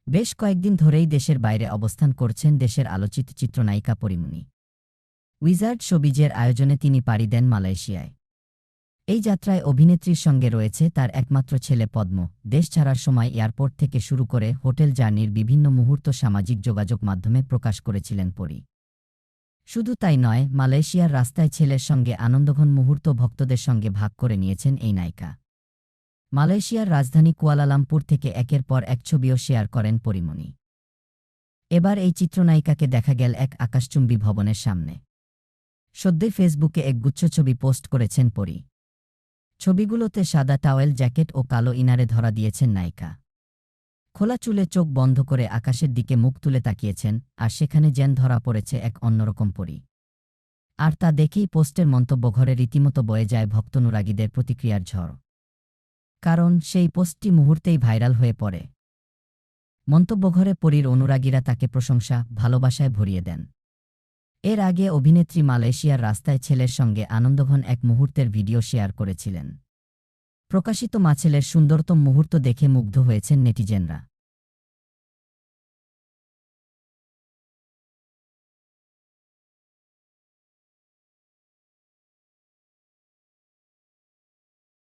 বেশ কয়েকদিন ধরেই দেশের বাইরে অবস্থান করছেন দেশের আলোচিত চিত্রনায়িকা পরীমনি। উইজার্ড শোবিজের আয়োজনে তিনি পাড়ি দেন মালয়েশিয়ায়। এই যাত্রায় অভিনেত্রীর সঙ্গে রয়েছে তার একমাত্র ছেলে পদ্ম। দেশ ছাড়ার সময় এয়ারপোর্ট থেকে শুরু করে হোটেল জার্নির বিভিন্ন মুহূর্ত সামাজিক যোগাযোগ মাধ্যমে প্রকাশ করেছিলেন পরী। শুধু তাই নয়, মালয়েশিয়ার রাস্তায় ছেলের সঙ্গে আনন্দঘন মুহূর্ত ভক্তদের সঙ্গে ভাগ করে নিয়েছেন এই নায়িকা। মালয়েশিয়ার রাজধানী কুয়ালালামপুর থেকে একের পর এক ছবিও শেয়ার করেন পরীমনি। এবার এই চিত্রনায়িকাকে দেখা গেল এক আকাশচুম্বী ভবনের সামনে। সদ্যই ফেসবুকে এক গুচ্ছ ছবি পোস্ট করেছেন পরী। ছবিগুলোতে সাদা টাওয়েল জ্যাকেট ও কালো ইনারে ধরা দিয়েছেন নায়িকা। খোলা চুলে চোখ বন্ধ করে আকাশের দিকে মুখ তুলে তাকিয়েছেন, আর সেখানে যেন ধরা পড়েছে এক অন্যরকম পরী। আর তা দেখেই পোস্টের মন্তব্যঘরে রীতিমতো বয়ে যায় ভক্তানুরাগীদের প্রতিক্রিয়ার ঝড়। কারণ সেই পোস্টটি মুহূর্তেই ভাইরাল হয়ে পড়ে। মন্তব্যঘরে পরীর অনুরাগীরা তাকে প্রশংসা, ভালোবাসায় ভরিয়ে দেন। এর আগে অভিনেত্রী মালয়েশিয়ার রাস্তায় ছেলের সঙ্গে আনন্দঘন এক মুহূর্তের ভিডিও শেয়ার করেছিলেন। প্রকাশিত ছেলের সুন্দরতম মুহূর্ত দেখে মুগ্ধ হয়েছেন নেটিজেনরা।